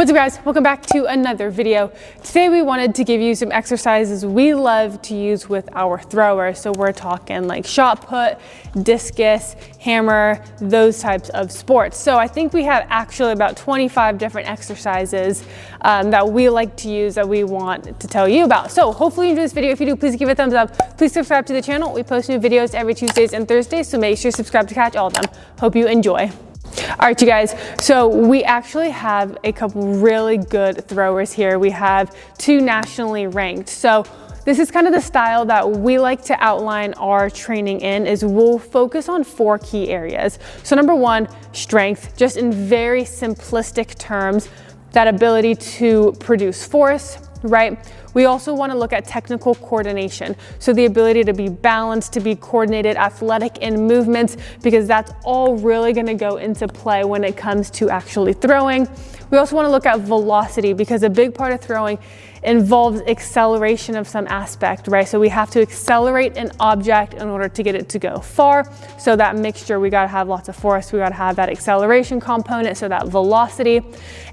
What's up guys, welcome back to another video. Today we wanted to give you some exercises we love to use with our throwers. So we're talking like shot put, discus, hammer, those types of sports. So I think we have actually about 25 different exercises that we like to use that we want to tell you about. So hopefully you enjoy this video. If you do, please give it a thumbs up. Please subscribe to the channel. We post new videos every Tuesdays and Thursdays, so make sure to subscribe to catch all of them. Hope you enjoy. All right, you guys, so we actually have a couple really good throwers here. We have two nationally ranked. So this is kind of the style that we like to outline our training in, is we'll focus on 4 key areas. So number 1, strength, just in very simplistic terms, that ability to produce force, right? We also want to look at technical coordination. So the ability to be balanced, to be coordinated, athletic in movements, because that's all really going to go into play when it comes to actually throwing. We also want to look at velocity, because a big part of throwing involves acceleration of some aspect, right? So we have to accelerate an object in order to get it to go far. So that mixture, we got to have lots of force, we got to have that acceleration component, so that velocity.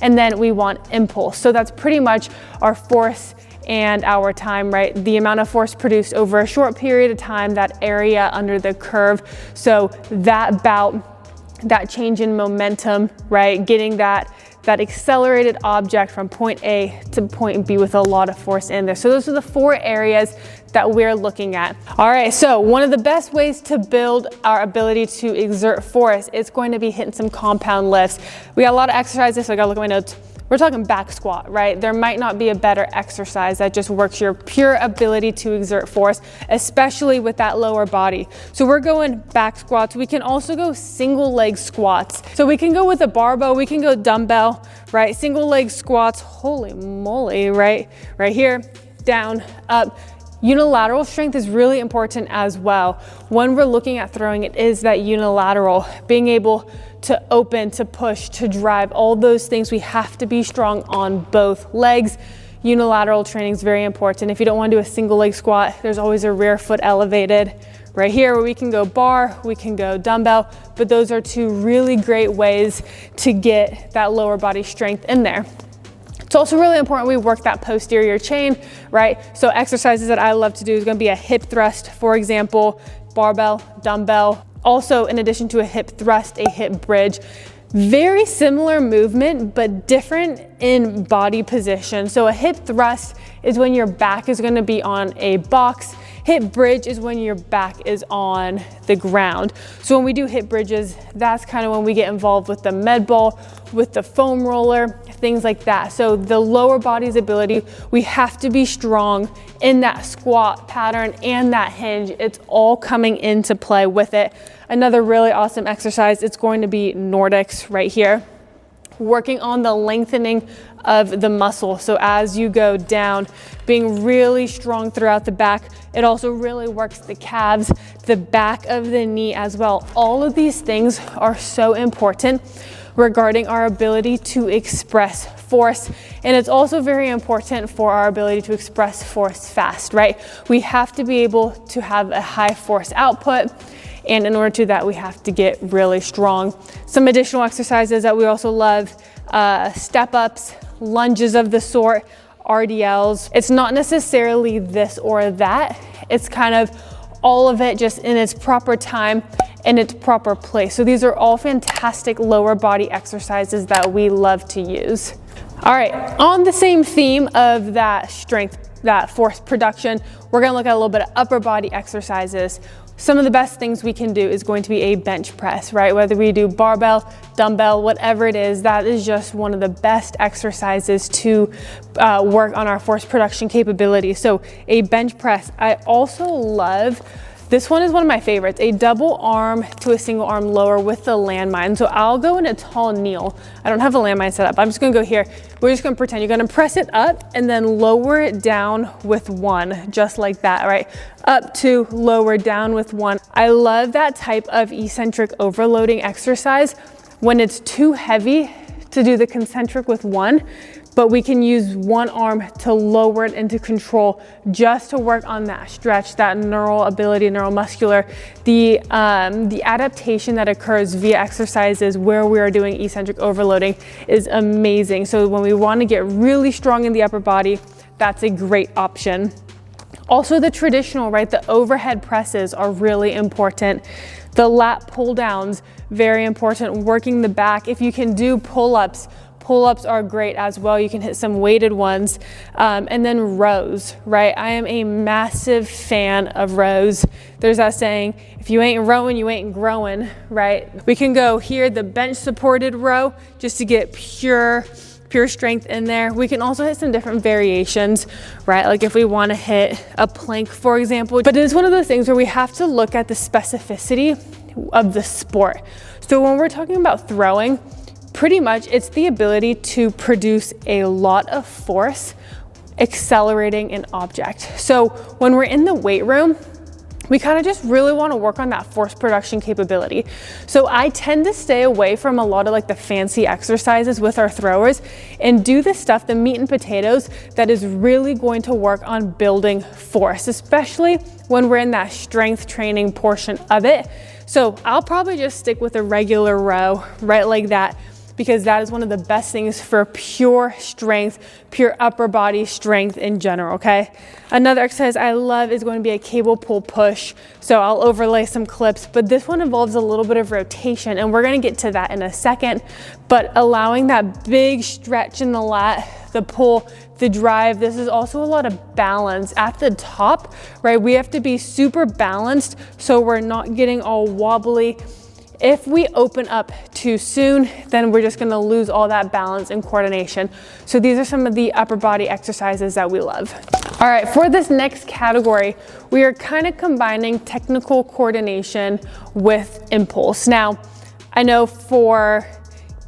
And then we want impulse. So that's pretty much our force and our time, right? The amount of force produced over a short period of time, that area under the curve. So that bout, that change in momentum, right? Getting that accelerated object from point A to point B with a lot of force in there. So those are the 4 areas that we're looking at. All right, so one of the best ways to build our ability to exert force is going to be hitting some compound lifts. We got a lot of exercises, so I gotta look at my notes. We're talking back squat, right? There might not be a better exercise that just works your pure ability to exert force, especially with that lower body. So we're going back squats. We can also go single leg squats. So we can go with a barbell, we can go dumbbell, right? Single leg squats, holy moly, right? Right here, down, up. Unilateral strength is really important as well. When we're looking at throwing, it is that unilateral, being able to open, to push, to drive, all those things. We have to be strong on both legs. Unilateral training is very important. If you don't want to do a single leg squat, there's always a rear foot elevated right here where we can go bar, we can go dumbbell, but those are 2 really great ways to get that lower body strength in there. It's also really important we work that posterior chain, right? So exercises that I love to do is going to be a hip thrust, for example, barbell, dumbbell. Also, in addition to a hip thrust, a hip bridge. Very similar movement, but different in body position. So a hip thrust is when your back is going to be on a box. Hip bridge is when your back is on the ground. So when we do hip bridges, that's kind of when we get involved with the med ball, with the foam roller, things like that. So the lower body's ability, we have to be strong in that squat pattern and that hinge. It's all coming into play with it. Another really awesome exercise, it's going to be Nordics right here. Working on the lengthening of the muscle. So as you go down, being really strong throughout the back. It also really works the calves, the back of the knee as well. All of these things are so important regarding our ability to express force. And it's also very important for our ability to express force fast, right? We have to be able to have a high force output. And in order to do that, we have to get really strong. Some additional exercises that we also love, step ups, lunges of the sort, RDLs. It's not necessarily this or that. It's kind of all of it just in its proper time and its proper place. So these are all fantastic lower body exercises that we love to use. All right, on the same theme of that strength, that force production, we're gonna look at a little bit of upper body exercises. Some of the best things we can do is going to be a bench press, right? Whether we do barbell, dumbbell, whatever it is, that is just one of the best exercises to work on our force production capability. So a bench press. I also love, this one is one of my favorites, a double arm to a single arm lower with the landmine. So I'll go in a tall kneel. I don't have a landmine set up. I'm just gonna go here. We're just gonna pretend you're gonna press it up and then lower it down with 1, just like that, right? Up, 2, lower, down with 1. I love that type of eccentric overloading exercise when it's too heavy to do the concentric with one, but we can use one arm to lower it into control just to work on that stretch, that neural ability, neuromuscular, the adaptation that occurs via exercises where we are doing eccentric overloading is amazing. So when we want to get really strong in the upper body, that's a great option. Also the traditional, right? The overhead presses are really important. The lat pull downs, very important. Working the back. If you can do pull-ups, pull-ups are great as well. You can hit some weighted ones. And then rows, right? I am a massive fan of rows. There's that saying, if you ain't rowing, you ain't growing, right? We can go here, the bench supported row, just to get pure strength in there. We can also hit some different variations, right? Like if we want to hit a plank, for example. But it is one of those things where we have to look at the specificity of the sport. So when we're talking about throwing, pretty much it's the ability to produce a lot of force accelerating an object. So when we're in the weight room, we kind of just really want to work on that force production capability. So I tend to stay away from a lot of like the fancy exercises with our throwers and do the stuff, the meat and potatoes, that is really going to work on building force, especially when we're in that strength training portion of it. So I'll probably just stick with a regular row, right, like that, because that is one of the best things for pure strength, pure upper body strength in general, okay? Another exercise I love is going to be a cable pull push. So I'll overlay some clips, but this one involves a little bit of rotation, and we're gonna get to that in a second. But allowing that big stretch in the lat, the pull, the drive, this is also a lot of balance at the top, right? We have to be super balanced so we're not getting all wobbly. If we open up too soon, then we're just gonna lose all that balance and coordination. So these are some of the upper body exercises that we love. All right, for this next category, we are kind of combining technical coordination with impulse. Now, I know for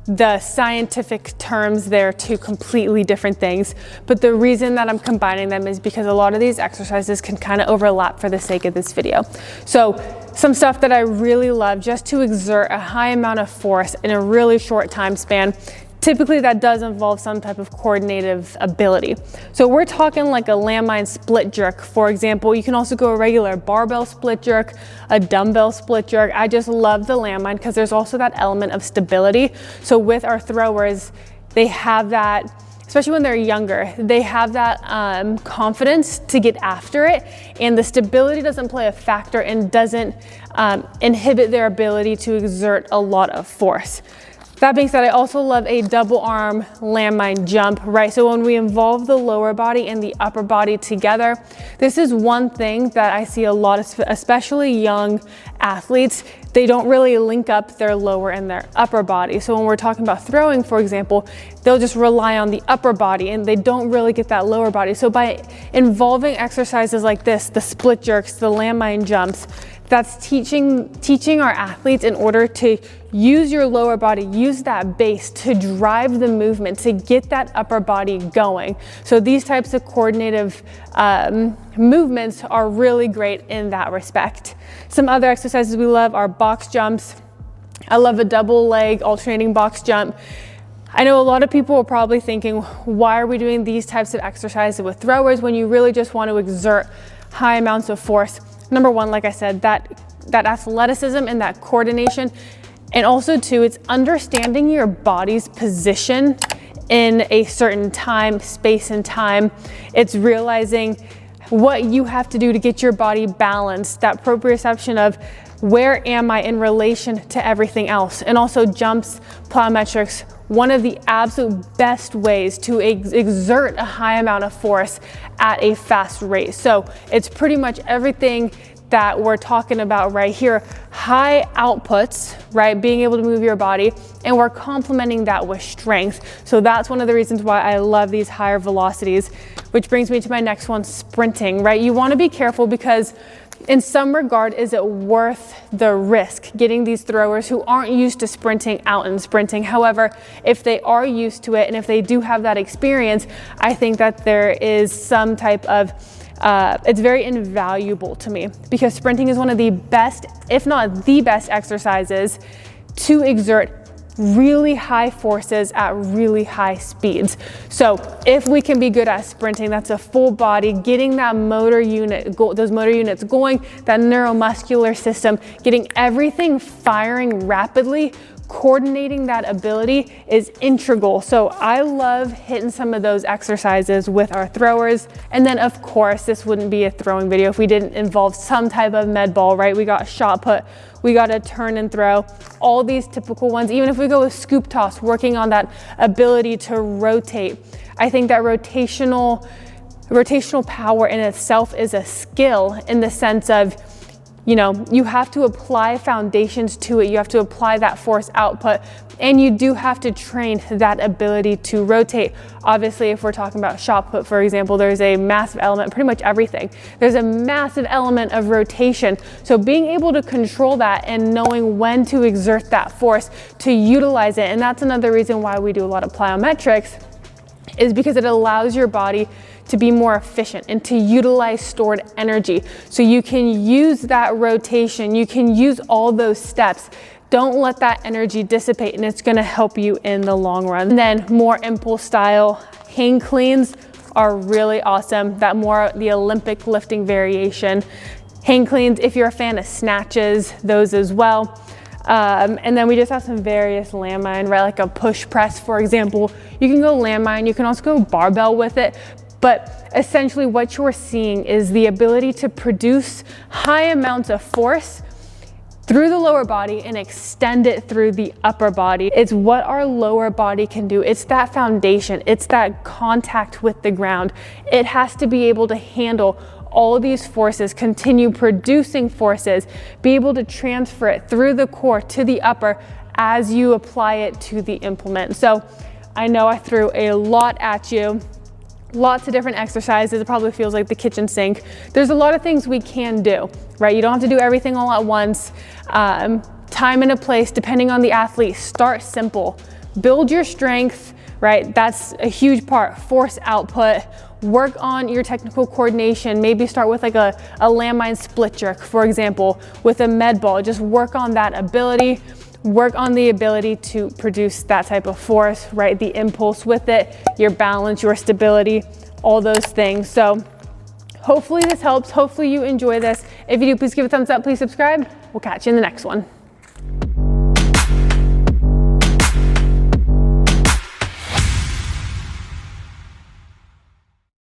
the scientific terms, they're two completely different things, but the reason that I'm combining them is because a lot of these exercises can kind of overlap for the sake of this video. So some stuff that I really love just to exert a high amount of force in a really short time span. Typically that does involve some type of coordinative ability. So we're talking like a landmine split jerk, for example. You can also go a regular barbell split jerk, a dumbbell split jerk. I just love the landmine because there's also that element of stability. So with our throwers, they have that, especially when they're younger, they have that confidence to get after it, and the stability doesn't play a factor and doesn't inhibit their ability to exert a lot of force. That being said, I also love a double arm landmine jump, right? So when we involve the lower body and the upper body together, this is one thing that I see a lot of, especially young athletes, they don't really link up their lower and their upper body. So when we're talking about throwing, for example, they'll just rely on the upper body and they don't really get that lower body. So by involving exercises like this, the split jerks, the landmine jumps, that's teaching our athletes in order to use your lower body, use that base to drive the movement, to get that upper body going. So these types of coordinative movements are really great in that respect. Some other exercises we love are box jumps. I love a double leg alternating box jump. I know a lot of people are probably thinking, why are we doing these types of exercises with throwers when you really just want to exert high amounts of force? Number one, like I said, that athleticism and that coordination. And also too, it's understanding your body's position in a certain time, space and time. It's realizing what you have to do to get your body balanced, that proprioception of where am I in relation to everything else. And also jumps, plyometrics, one of the absolute best ways to exert a high amount of force at a fast rate. So it's pretty much everything that we're talking about right here. High outputs, right? Being able to move your body, and we're complementing that with strength. So that's one of the reasons why I love these higher velocities, which brings me to my next one, sprinting, right? You want to be careful because in some regard, is it worth the risk getting these throwers who aren't used to sprinting out and sprinting? However, if they are used to it and if they do have that experience, I think that there is some type of it's very invaluable to me because sprinting is one of the best, if not the best exercises to exert really high forces at really high speeds. So if we can be good at sprinting, that's a full body, getting that motor unit, those motor units going, that neuromuscular system, getting everything firing rapidly, coordinating that ability is integral. So I love hitting some of those exercises with our throwers. And then of course, this wouldn't be a throwing video if we didn't involve some type of med ball, right? We got shot put, we got to turn and throw, all these typical ones. Even if we go with scoop toss, working on that ability to rotate. I think that rotational power in itself is a skill, in the sense of, you know, you have to apply foundations to it. You have to apply that force output, and you do have to train that ability to rotate. Obviously, if we're talking about shot put, for example, there's a massive element, pretty much everything. There's a massive element of rotation. So being able to control that and knowing when to exert that force to utilize it. And that's another reason why we do a lot of plyometrics, is because it allows your body to be more efficient and to utilize stored energy. So you can use that rotation, you can use all those steps. Don't let that energy dissipate, and it's gonna help you in the long run. And then more impulse style hang cleans are really awesome. That more the Olympic lifting variation. Hang cleans, if you're a fan of snatches, those as well. And then we just have some various landmine, right? Like a push press, for example. You can go landmine, you can also go barbell with it. But essentially what you're seeing is the ability to produce high amounts of force through the lower body and extend it through the upper body. It's what our lower body can do. It's that foundation. It's that contact with the ground. It has to be able to handle all of these forces, continue producing forces, be able to transfer it through the core to the upper as you apply it to the implement. So I know I threw a lot at you. Lots of different exercises. It probably feels like the kitchen sink. There's a lot of things we can do, right? You don't have to do everything all at once. Time and a place, depending on the athlete. Start simple. Build your strength, right? That's a huge part. Force output. Work on your technical coordination. Maybe start with like a landmine split jerk, for example, with a med ball. Just work on that ability. Work on the ability to produce that type of force, right? The impulse with it, your balance, your stability, all those things. So hopefully this helps. Hopefully you enjoy this. If you do, please give it a thumbs up. Please subscribe. We'll catch you in the next one.